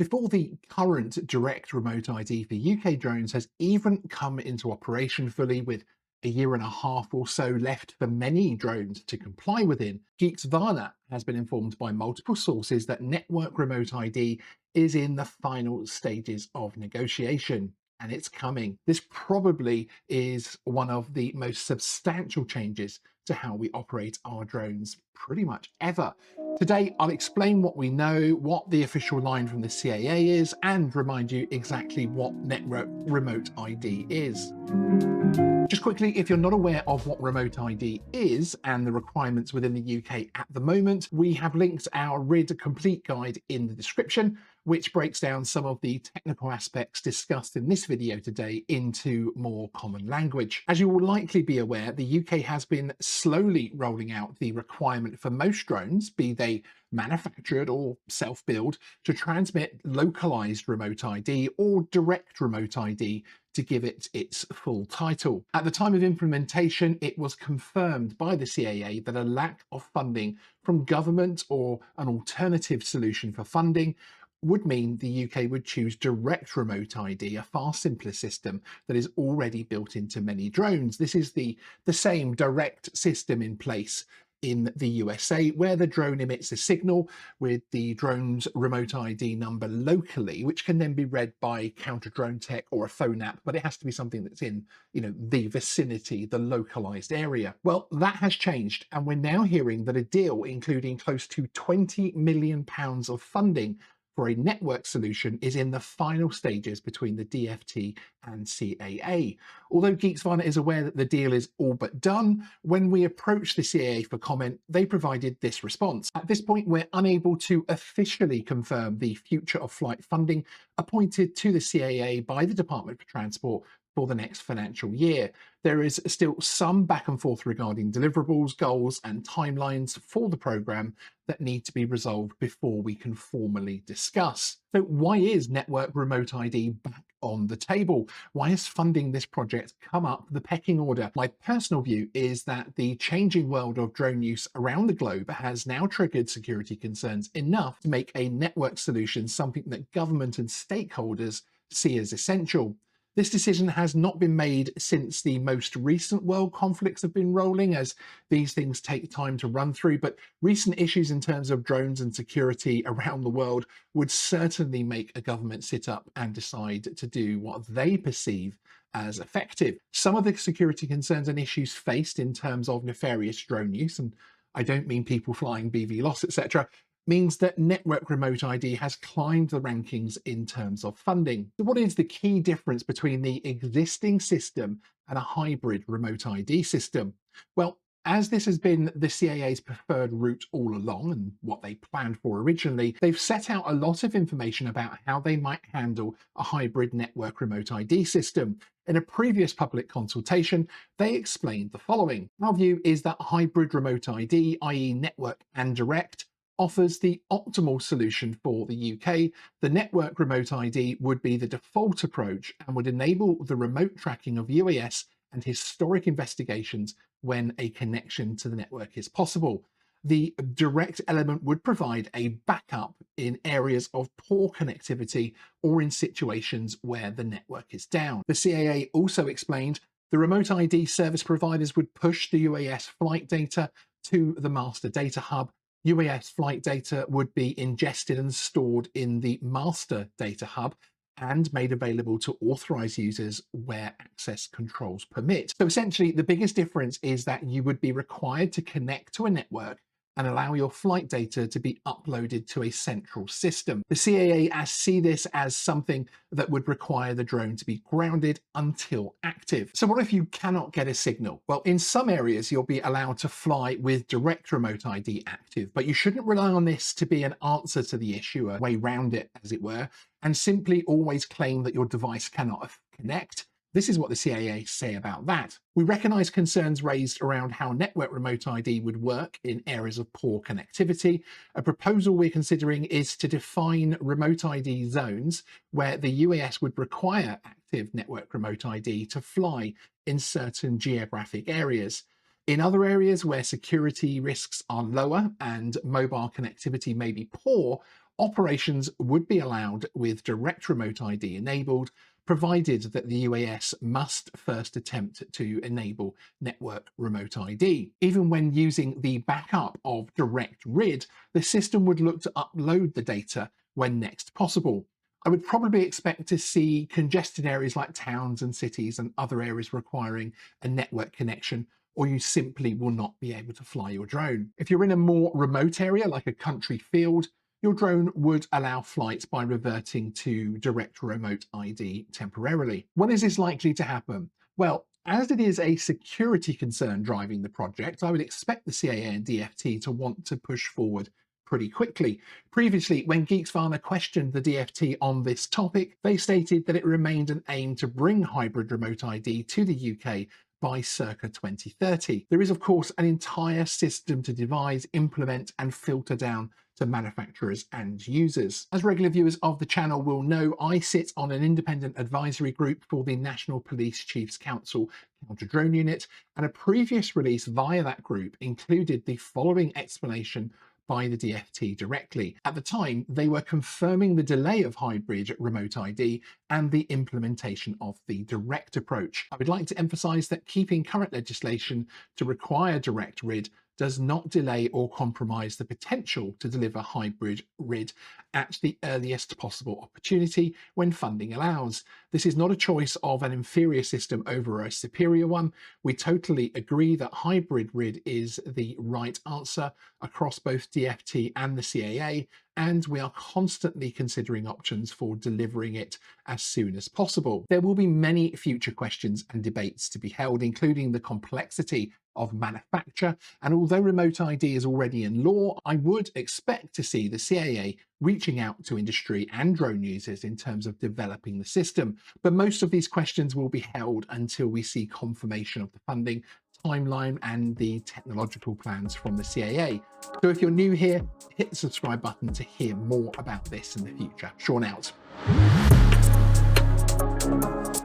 Before the current direct remote ID for UK drones has even come into operation fully, with a year and a half or so left for many drones to comply within, Geeksvana has been informed by multiple sources that network remote ID is in the final stages of negotiation. And it's coming. This probably is one of the most substantial changes to how we operate our drones pretty much ever. Today, I'll explain what we know, what the official line from the CAA is, and remind you exactly what network remote ID is. Just quickly, if you're not aware of what remote ID is and the requirements within the UK at the moment, we have linked our RID complete guide in the description, which breaks down some of the technical aspects discussed in this video today into more common language. As you will likely be aware, the UK has been slowly rolling out the requirement for most drones, be they manufactured or self-built, to transmit localized remote ID or direct remote ID to give it its full title. At the time of implementation, it was confirmed by the CAA that a lack of funding from government or an alternative solution for funding would mean the UK would choose direct remote ID, a far simpler system that is already built into many drones. This is the same direct system in place in the USA, where the drone emits a signal with the drone's remote ID number locally, which can then be read by counter drone tech or a phone app, but it has to be something that's in, the vicinity, the localized area. Well, that has changed, and we're now hearing that a deal including close to £20 million of funding for a network solution is in the final stages between the DFT and CAA. Although Geeksvana is aware that the deal is all but done, when we approached the CAA for comment, they provided this response. At this point, we're unable to officially confirm the future of flight funding appointed to the CAA by the Department for Transport for the next financial year. There is still some back and forth regarding deliverables, goals, and timelines for the programme that need to be resolved before we can formally discuss. So why is network remote ID back on the table? Why has funding this project come up the pecking order? My personal view is that the changing world of drone use around the globe has now triggered security concerns enough to make a network solution something that government and stakeholders see as essential. This decision has not been made since the most recent world conflicts have been rolling, as these things take time to run through, but recent issues in terms of drones and security around the world would certainly make a government sit up and decide to do what they perceive as effective. Some of the security concerns and issues faced in terms of nefarious drone use, and I don't mean people flying BVLOS, etc., means that network remote ID has climbed the rankings in terms of funding. So what is the key difference between the existing system and a hybrid remote ID system? Well, as this has been the CAA's preferred route all along and what they planned for originally, they've set out a lot of information about how they might handle a hybrid network remote ID system. In a previous public consultation, they explained the following. Our view is that hybrid remote ID, i.e. network and direct, offers the optimal solution for the UK. The network remote ID would be the default approach and would enable the remote tracking of UAS and historic investigations when a connection to the network is possible. The direct element would provide a backup in areas of poor connectivity or in situations where the network is down. The CAA also explained the remote ID service providers would push the UAS flight data to the master data hub. UAS flight data would be ingested and stored in the master data hub and made available to authorized users where access controls permit. So essentially, the biggest difference is that you would be required to connect to a network and allow your flight data to be uploaded to a central system. The CAA see this as something that would require the drone to be grounded until active. So what if you cannot get a signal? Well, in some areas, you'll be allowed to fly with direct remote ID active, but you shouldn't rely on this to be an answer to the issue, a way round it, as it were, and simply always claim that your device cannot connect. This is what the CAA say about that. We recognise concerns raised around how network remote ID would work in areas of poor connectivity. A proposal we're considering is to define remote ID zones where the UAS would require active network remote ID to fly in certain geographic areas. In other areas where security risks are lower and mobile connectivity may be poor, Operations would be allowed with direct remote ID enabled, provided that the UAS must first attempt to enable network remote ID. Even when using the backup of direct RID, the system would look to upload the data when next possible. I would probably expect to see congested areas like towns and cities and other areas requiring a network connection, or you simply will not be able to fly your drone. If you're in a more remote area like a country field, your drone would allow flights by reverting to direct remote ID temporarily. When is this likely to happen? Well, as it is a security concern driving the project, I would expect the CAA and DFT to want to push forward pretty quickly. Previously, when Geeksvana questioned the DFT on this topic, they stated that it remained an aim to bring hybrid remote ID to the UK by circa 2030. There is, of course, an entire system to devise, implement, and filter down to manufacturers and users. As regular viewers of the channel will know, I sit on an independent advisory group for the National Police Chiefs Council Counter-Drone Unit, and a previous release via that group included the following explanation by the DFT directly. At the time, they were confirming the delay of hybrid remote ID and the implementation of the direct approach. I would like to emphasize that keeping current legislation to require direct RID does not delay or compromise the potential to deliver hybrid RID at the earliest possible opportunity when funding allows. This is not a choice of an inferior system over a superior one. We totally agree that hybrid RID is the right answer across both DFT and the CAA, and we are constantly considering options for delivering it as soon as possible. There will be many future questions and debates to be held, including the complexity of manufacture, and although remote ID is already in law, I would expect to see the CAA reaching out to industry and drone users in terms of developing the system. But most of these questions will be held until we see confirmation of the funding, timeline, and the technological plans from the CAA. So if you're new here, hit the subscribe button to hear more about this in the future. Sean out.